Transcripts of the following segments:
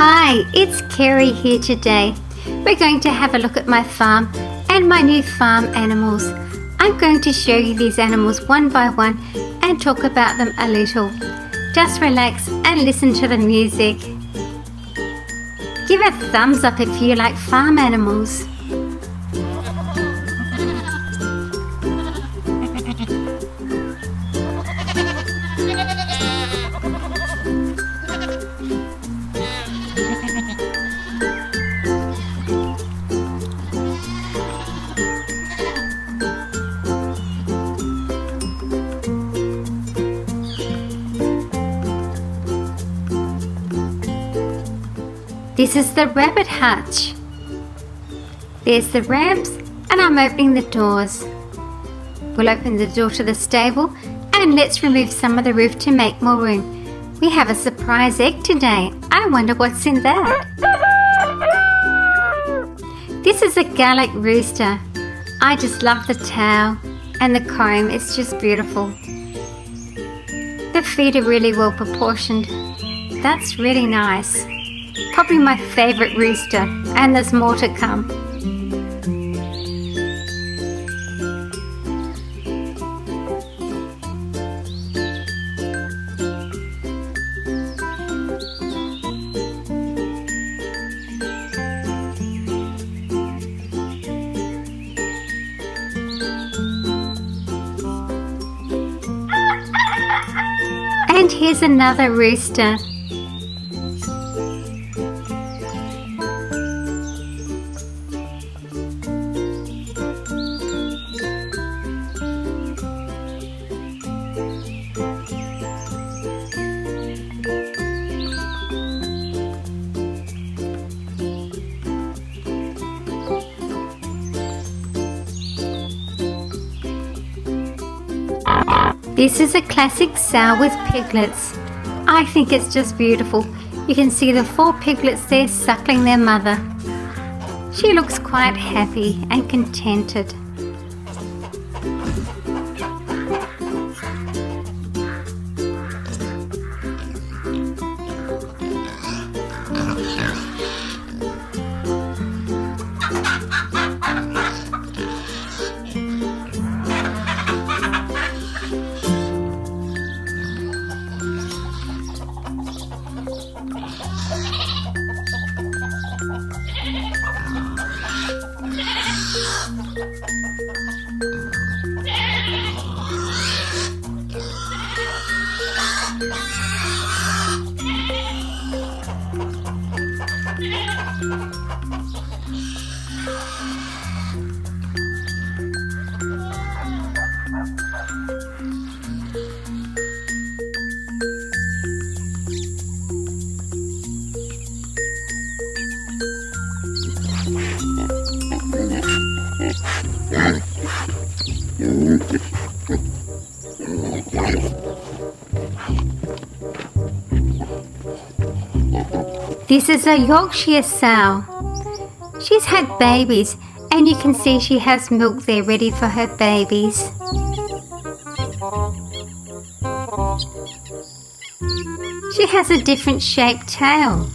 Hi, it's Kerry here today. We're going to have a look at my farm and my new farm animals. I'm going to show you these animals one by one and talk about them a little. Just relax and listen to the music. Give a thumbs up if you like farm animals. This is the rabbit hutch. There's the ramps and I'm opening the doors. We'll open the door to the stable and let's remove some of the roof to make more room. We have a surprise egg today. I wonder what's in that. This is a Gallic Rooster. I just love the tail and the comb. It's just beautiful. The feet are really well proportioned. That's really nice. Probably my favourite rooster, and there's more to come. And here's another rooster. This is a classic sow with piglets. I think it's just beautiful. You can see the 4 piglets there suckling their mother. She looks quite happy and contented. This is a Yorkshire sow. She's had babies and you can see she has milk there ready for her babies. She has a different shaped tail.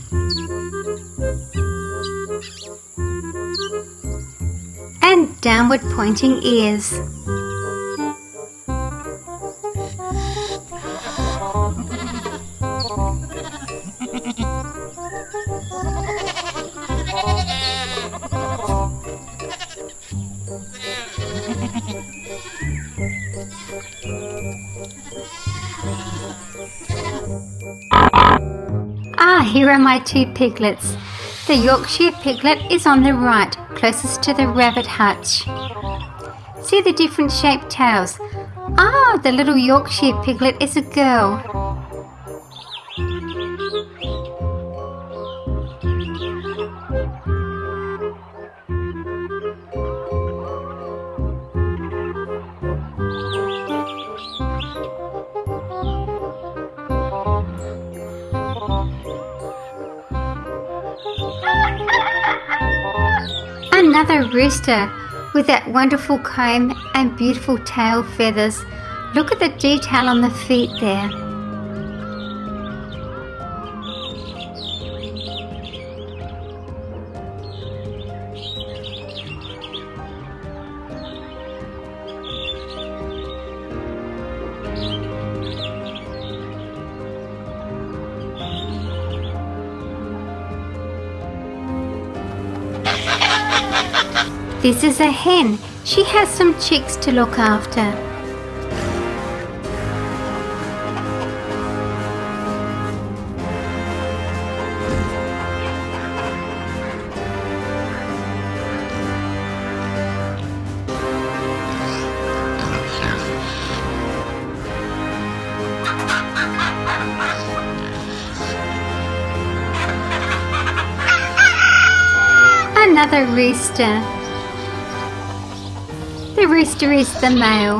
And downward pointing ears. Here are my 2 piglets. The Yorkshire piglet is on the right, closest to the rabbit hutch. See the different shaped tails? The little Yorkshire piglet is a girl. Another rooster with that wonderful comb and beautiful tail feathers. Look at the detail on the feet there. This is a hen. She has some chicks to look after. Another rooster. The rooster is the male.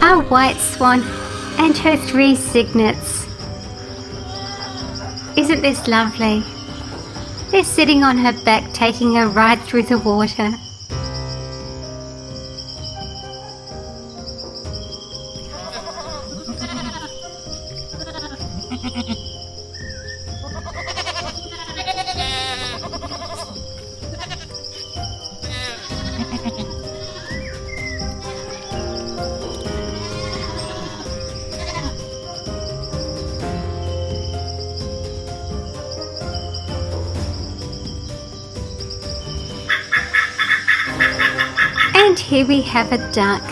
A white swan and her 3 cygnets. Isn't this lovely? They're sitting on her back taking a ride through the water. And here we have a duck.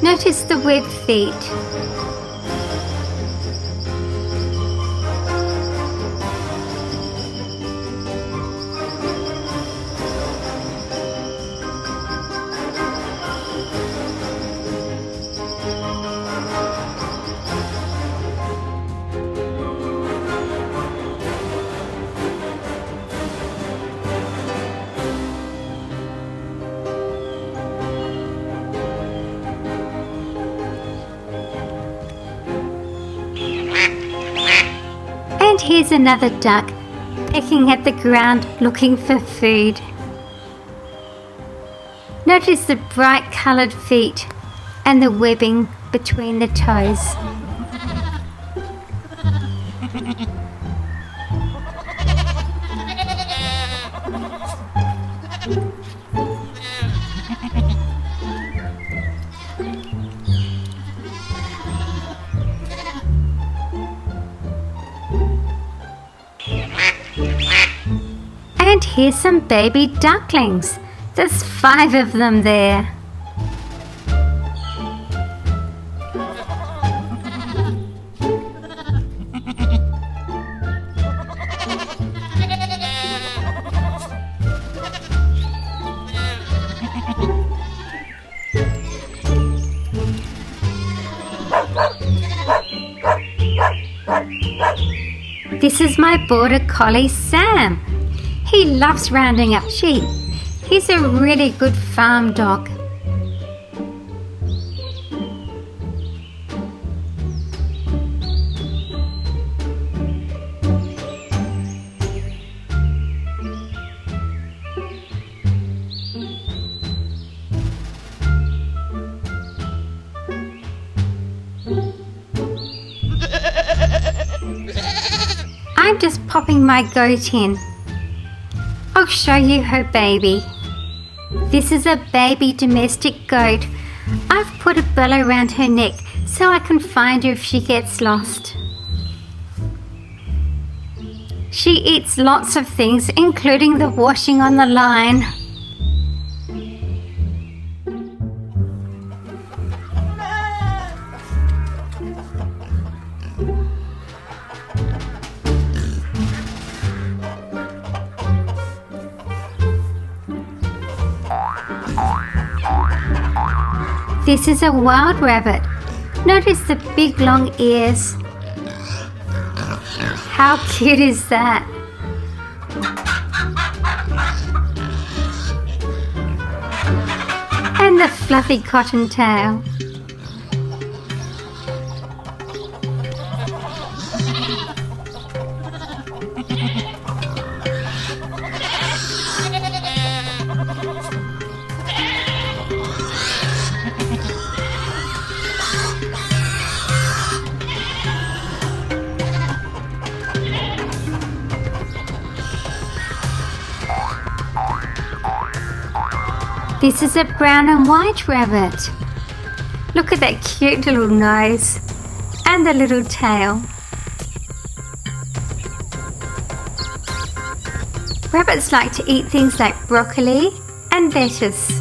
Notice the webbed feet. And here's another duck pecking at the ground looking for food. Notice the bright coloured feet and the webbing between the toes. And here's some baby ducklings. There's 5 of them there. This is my border collie Sam. He loves rounding up sheep. He's a really good farm dog. I'm just popping my goat in. I'll show you her baby. This is a baby domestic goat. I've put a bell around her neck so I can find her if she gets lost. She eats lots of things, including the washing on the line. This is a wild rabbit. Notice the big long ears. How cute is that? And the fluffy cottontail. This is a brown and white rabbit. Look at that cute little nose and the little tail. Rabbits like to eat things like broccoli and lettuce.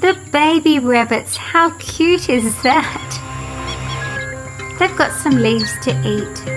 The baby rabbits, how cute is that? They've got some leaves to eat.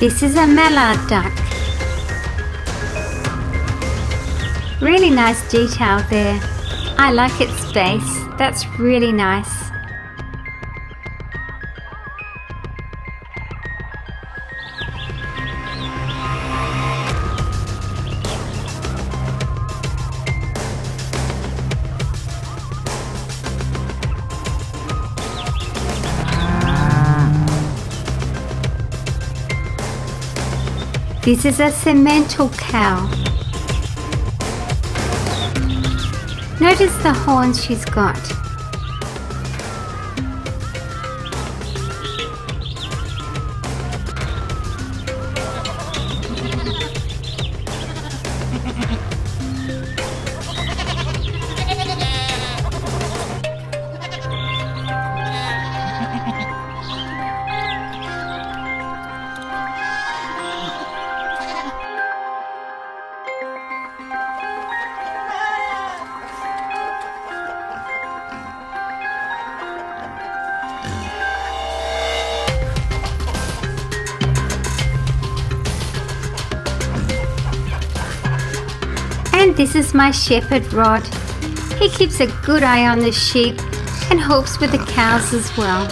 This is a Mallard Duck. Really nice detail there. I like its face. That's really nice. This is a Piebald cow. Notice the horns she's got. And this is my shepherd Rod. He keeps a good eye on the sheep and helps with the cows as well.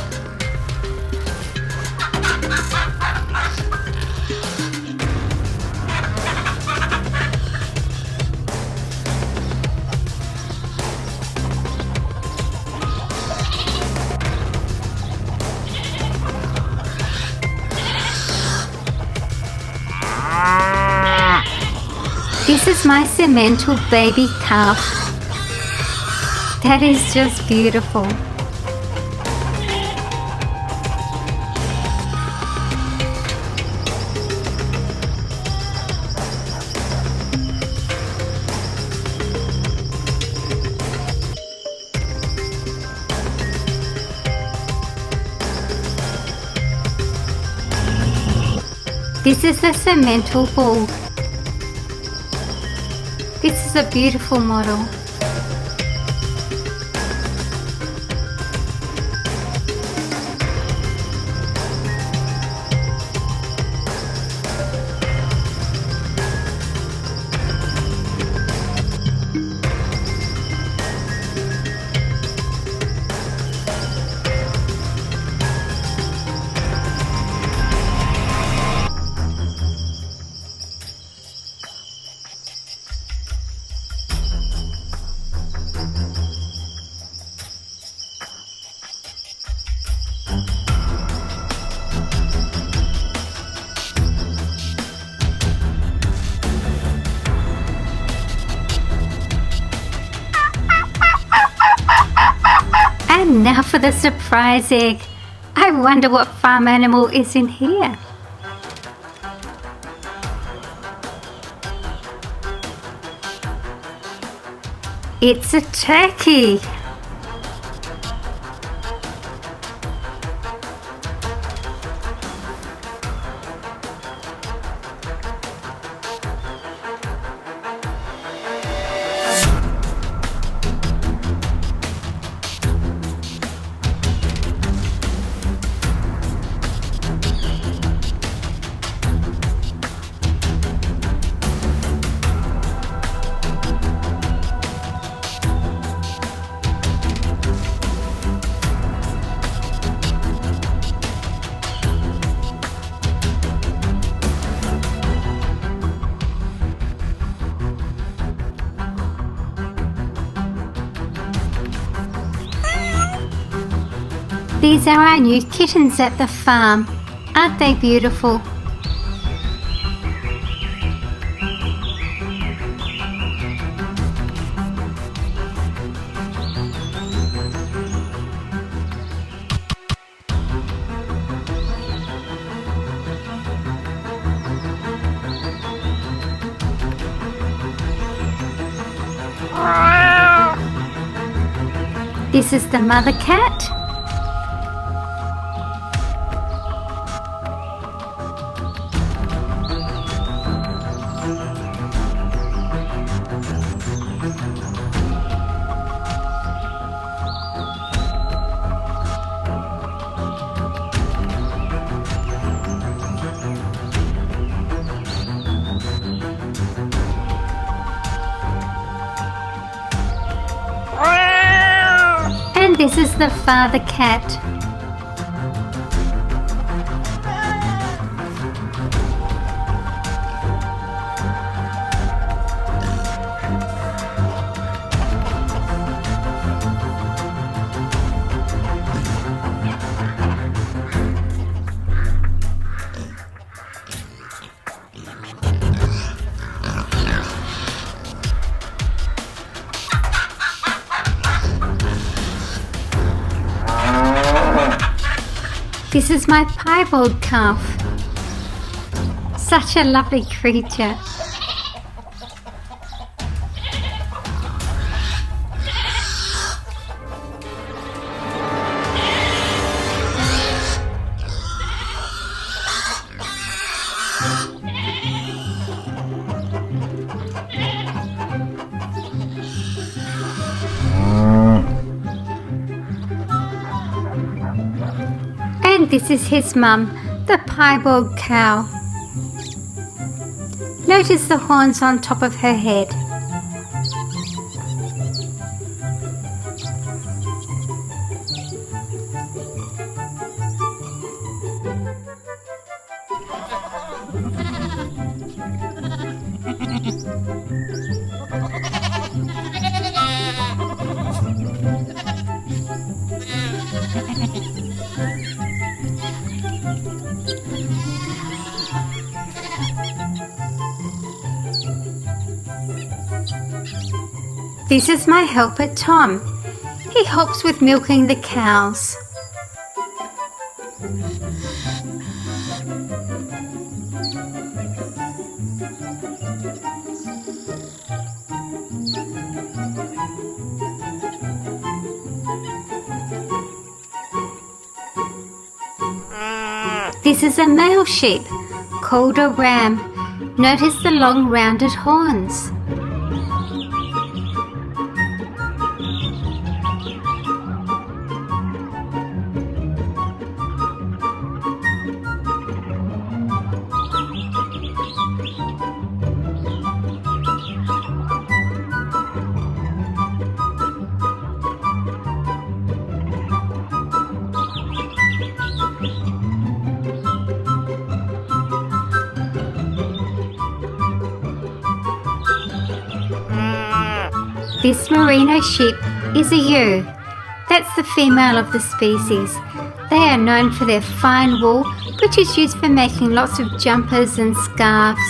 This is my cemental baby calf. That is just beautiful. This is the cemental bull. This is a beautiful model. And now for the surprise egg. I wonder what farm animal is in here. It's a turkey. These are our new kittens at the farm. Aren't they beautiful? This is the mother cat. And this is the father cat. This is my piebald calf. Such a lovely creature. And this is his mum, the Piebald Cow. Notice the horns on top of her head. This is my helper Tom. He helps with milking the cows. This is a male sheep, called a ram. Notice the long rounded horns. This merino sheep is a ewe. That's the female of the species. They are known for their fine wool, which is used for making lots of jumpers and scarves.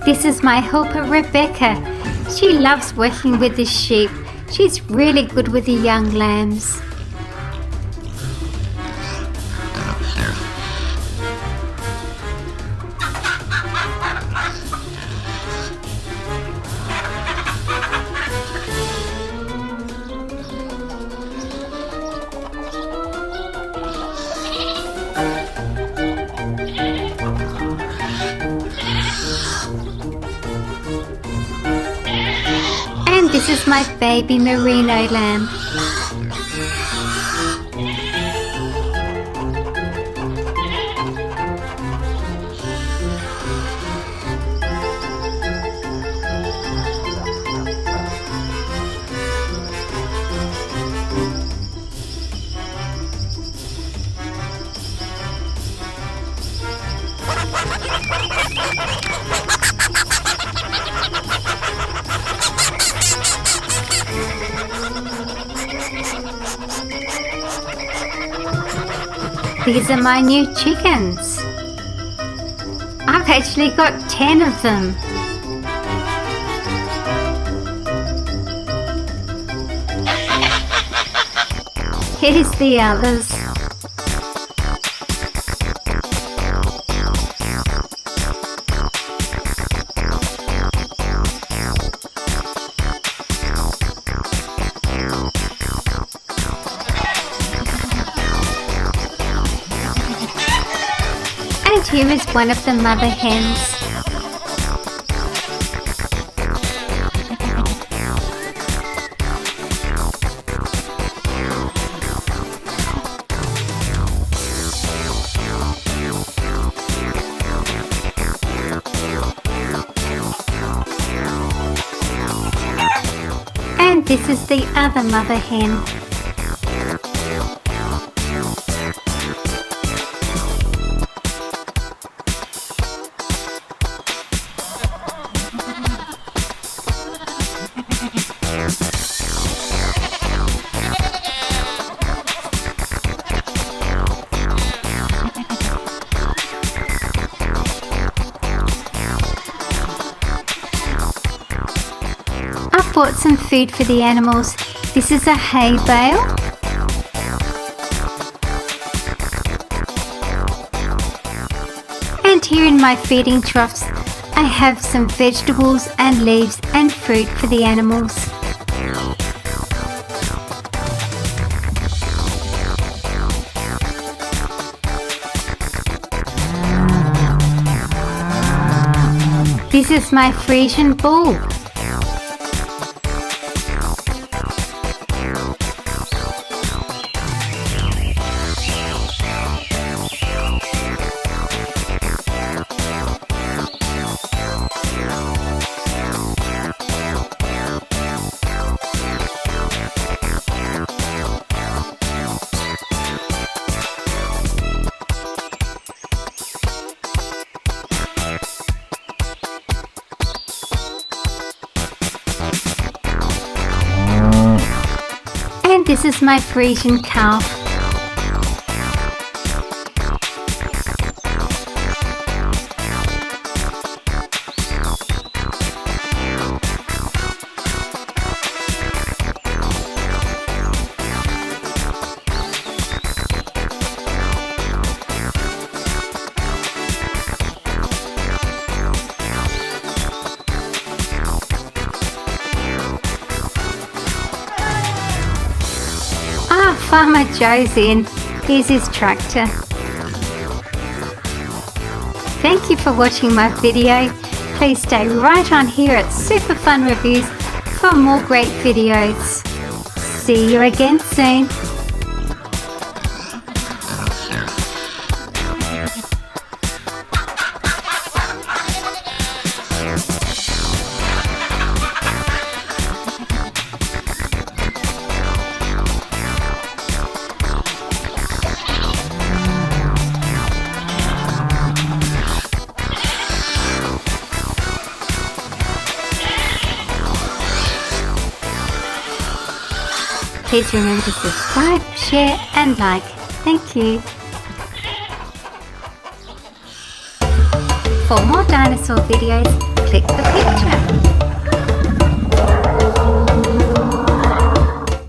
This is my helper Rebecca. She loves working with the sheep. She's really good with the young lambs. This is my baby merino lamb. These are my new chickens. I've actually got 10 of them. Here's the others. And here is one of the mother hens. And this is the other mother hen. I've bought some food for the animals. This is a hay bale. And here in my feeding troughs, I have some vegetables and leaves and fruit for the animals. This is my Frisian bull. And this is my Frisian calf. Farmer Joe's in. Here's his tractor. Thank you for watching my video. Please stay right on here at Super Fun Reviews for more great videos. See you again soon. Please remember to subscribe, share and like. Thank you. For more dinosaur videos, click the picture.